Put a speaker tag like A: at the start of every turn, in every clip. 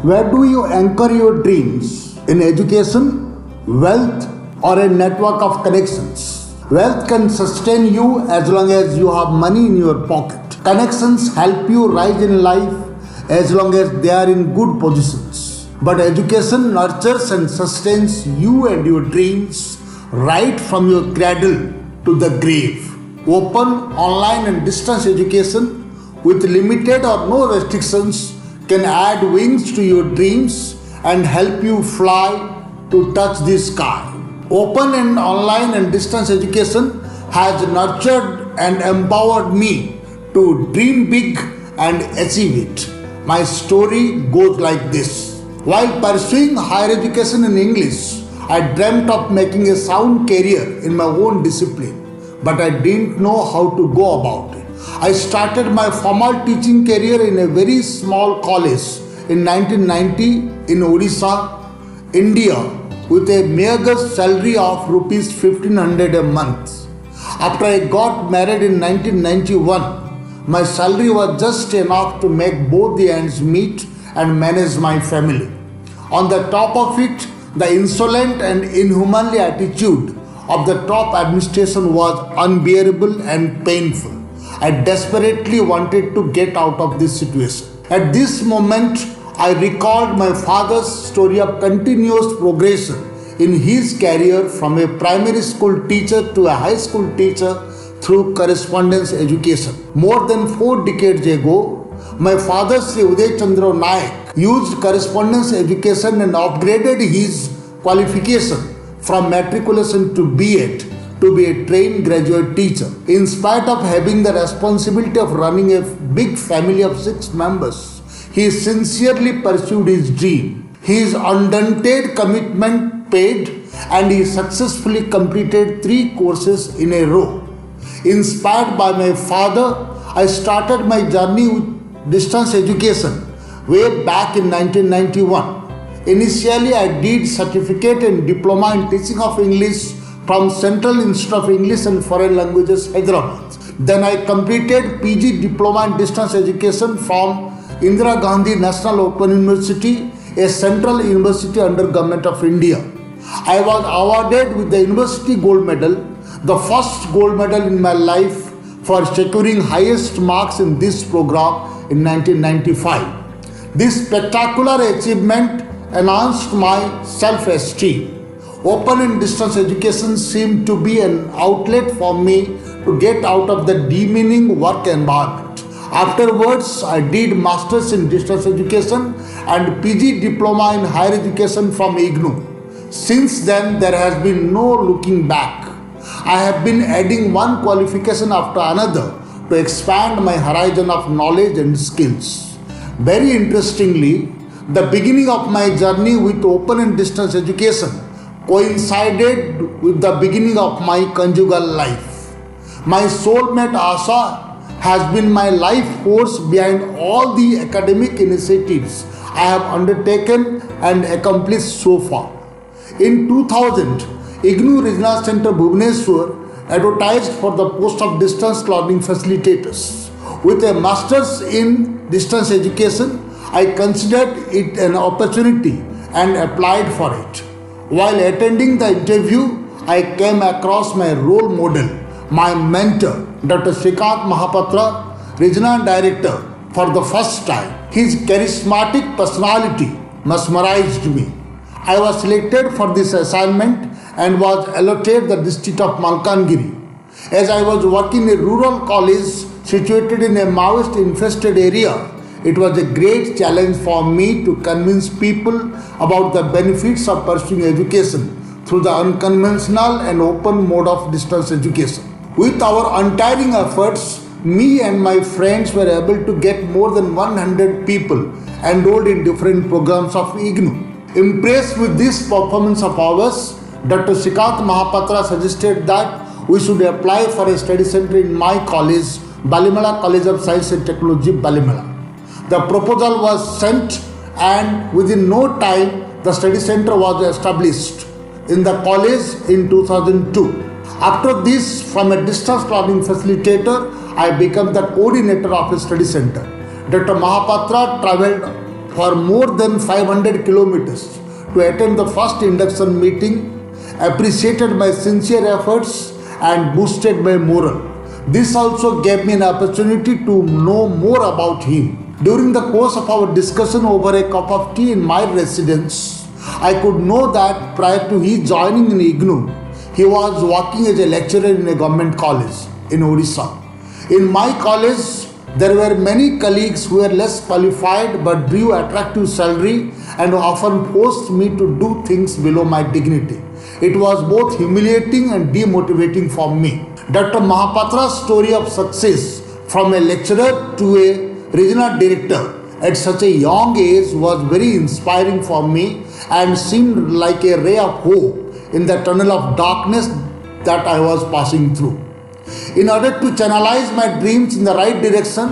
A: Where do you anchor your dreams? In education, wealth, or a network of connections? Wealth can sustain you as long as you have money in your pocket. Connections help you rise in life as long as they are in good positions. But education nurtures and sustains you and your dreams right from your cradle to the grave. Open, online, and distance education with limited or no restrictions can add wings to your dreams and help you fly to touch the sky. Open and online and distance education has nurtured and empowered me to dream big and achieve it. My story goes like this. While pursuing higher education in English, I dreamt of making a sound career in my own discipline, but I didn't know how to go about it. I started my formal teaching career in a very small college in 1990 in Odisha, India, with a meager salary of rupees 1500 a month. After I got married in 1991, my salary was just enough to make both the ends meet and manage my family. On the top of it, the insolent and inhumanly attitude of the top administration was unbearable and painful. I desperately wanted to get out of this situation. At this moment, I recalled my father's story of continuous progression in his career from a primary school teacher to a high school teacher through correspondence education. More than 4 decades ago, my father Sri Uday Chandra Naik used correspondence education and upgraded his qualification from matriculation to B.Ed to be a trained graduate teacher. In spite of having the responsibility of running a big family of 6 members, he sincerely pursued his dream. His undaunted commitment paid, and he successfully completed 3 courses in a row. Inspired by my father, I started my journey with distance education way back in 1991. Initially, I did certificate and diploma in teaching of English from Central Institute of English and Foreign Languages, Hyderabad. Then I completed PG diploma in distance education from Indira Gandhi National Open University, a central university under Government of India. I was awarded with the University Gold Medal, the first gold medal in my life for securing highest marks in this program in 1995. This spectacular achievement enhanced my self-esteem. Open and distance education seemed to be an outlet for me to get out of the demeaning work environment. Afterwards, I did Masters in Distance Education and PG Diploma in Higher Education from IGNOU. Since then, there has been no looking back. I have been adding one qualification after another to expand my horizon of knowledge and skills. Very interestingly, the beginning of my journey with open and distance education coincided with the beginning of my conjugal life. My soulmate Asha has been my life force behind all the academic initiatives I have undertaken and accomplished so far. In 2000, IGNOU Regional Center Bhubaneswar advertised for the post of distance learning facilitators. With a master's in distance education, I considered it an opportunity and applied for it. While attending the interview, I came across my role model, my mentor, Dr. Shrikant Mahapatra, Regional Director, for the first time. His charismatic personality mesmerized me. I was selected for this assignment and was allotted the district of Malkangiri. As I was working in a rural college situated in a Maoist-infested area, it was a great challenge for me to convince people about the benefits of pursuing education through the unconventional and open mode of distance education. With our untiring efforts, me and my friends were able to get more than 100 people enrolled in different programs of IGNOU. Impressed with this performance of ours, Dr. Shrikant Mahapatra suggested that we should apply for a study center in my college, Balimala College of Science and Technology, Balimala. The proposal was sent, and within no time, the study center was established in the college in 2002. After this, from a distance learning facilitator, I became the coordinator of a study center. Dr. Mahapatra traveled for more than 500 kilometers to attend the first induction meeting, appreciated my sincere efforts and boosted my morale. This also gave me an opportunity to know more about him. During the course of our discussion over a cup of tea in my residence, I could know that prior to his joining in IGNOU, he was working as a lecturer in a government college in Odisha. In my college, there were many colleagues who were less qualified but drew attractive salary and often forced me to do things below my dignity. It was both humiliating and demotivating for me. Dr. Mahapatra's story of success from a lecturer to a regional director at such a young age was very inspiring for me and seemed like a ray of hope in the tunnel of darkness that I was passing through. In order to channelize my dreams in the right direction,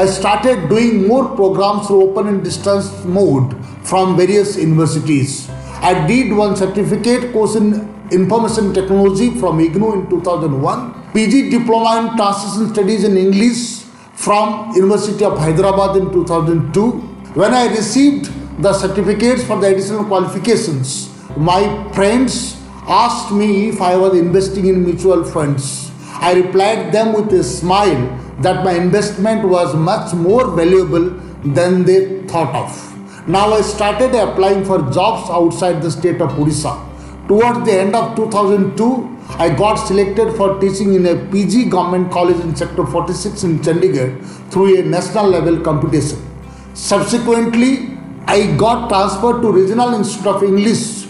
A: I started doing more programs through open and distance mode from various universities. I did one certificate course in Information Technology from IGNOU in 2001, PG Diploma in Translation Studies in English from University of Hyderabad in 2002. When I received the certificates for the additional qualifications, my friends asked me if I was investing in mutual funds. I replied them with a smile that my investment was much more valuable than they thought of. Now I started applying for jobs outside the state of Odisha. Towards the end of 2002, I got selected for teaching in a PG government college in Sector 46 in Chandigarh through a national level competition. Subsequently, I got transferred to Regional Institute of English,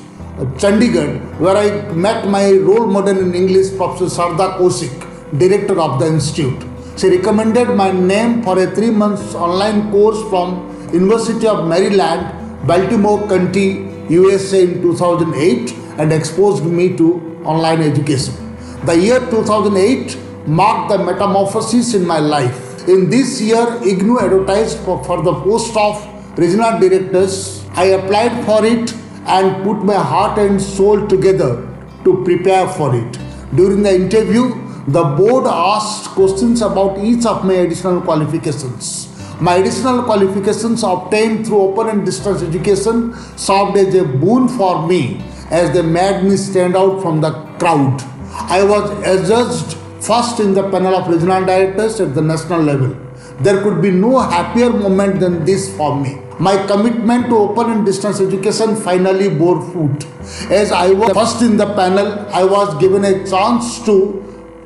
A: Chandigarh, where I met my role model in English, Professor Sarda Kaushik, director of the institute. She recommended my name for a 3-month online course from University of Maryland, Baltimore County, USA in 2008 and exposed me to online education. The year 2008 marked the metamorphosis in my life. In this year, IGNOU advertised for the post of regional directors. I applied for it and put my heart and soul together to prepare for it. During the interview, the board asked questions about each of my additional qualifications. My additional qualifications obtained through open and distance education served as a boon for me as they made me stand out from the crowd. I was adjudged first in the panel of regional directors at the national level. There could be no happier moment than this for me. My commitment to open and distance education finally bore fruit. As I was first in the panel, I was given a chance to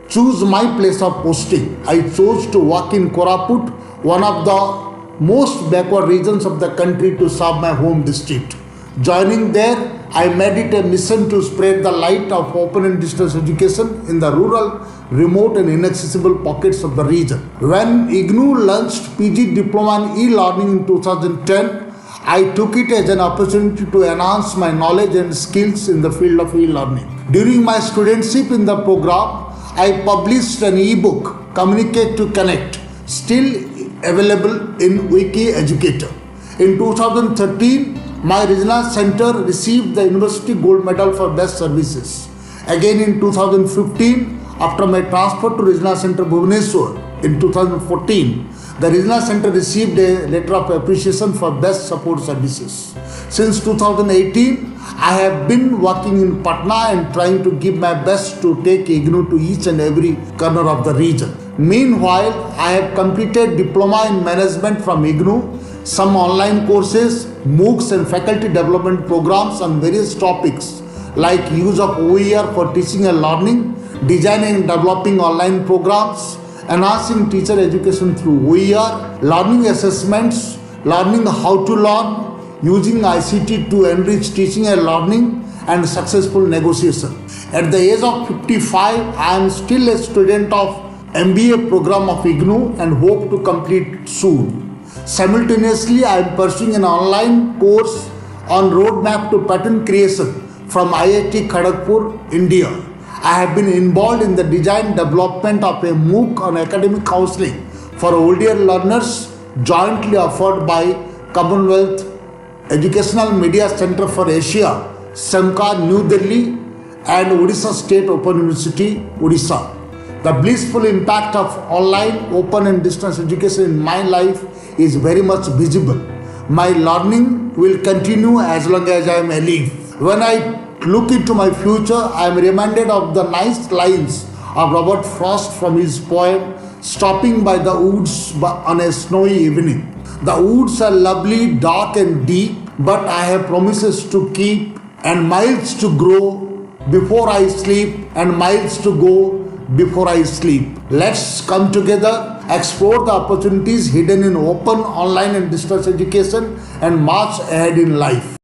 A: choose my place of posting. I chose to work in Koraput, one of the most backward regions of the country, to serve my home district. Joining there, I made it a mission to spread the light of open and distance education in the rural, remote and inaccessible pockets of the region. When IGNOU launched PG Diploma in e-learning in 2010, I took it as an opportunity to enhance my knowledge and skills in the field of e-learning. During my studentship in the program, I published an e-book, Communicate to Connect, still available in Wiki Educator. In 2013, my regional center received the University Gold Medal for Best Services. Again in 2015, after my transfer to Regional Center Bhubaneswar in 2014, the Regional Center received a letter of appreciation for Best Support Services. Since 2018, I have been working in Patna and trying to give my best to take IGNOU to each and every corner of the region. Meanwhile, I have completed Diploma in Management from IGNOU, some online courses, MOOCs and faculty development programs on various topics like use of OER for teaching and learning, designing and developing online programs, enhancing teacher education through OER, learning assessments, learning how to learn, using ICT to enrich teaching and learning, and successful negotiation. At the age of 55, I am still a student of MBA program of IGNOU and hope to complete soon. Simultaneously, I am pursuing an online course on roadmap to patent creation from IIT Kharagpur, India. I have been involved in the design development of a MOOC on academic counseling for older learners jointly offered by Commonwealth Educational Media Center for Asia, SEMCA, New Delhi, and Odisha State Open University, Odisha. The blissful impact of online, open and distance education in my life is very much visible. My learning will continue as long as I am alive. When I look into my future, I am reminded of the nice lines of Robert Frost from his poem Stopping by the Woods on a Snowy Evening. The woods are lovely, dark and deep, but I have promises to keep and miles to grow before I sleep and miles to go before I sleep. Let's come together, explore the opportunities hidden in open, online and distance education and march ahead in life.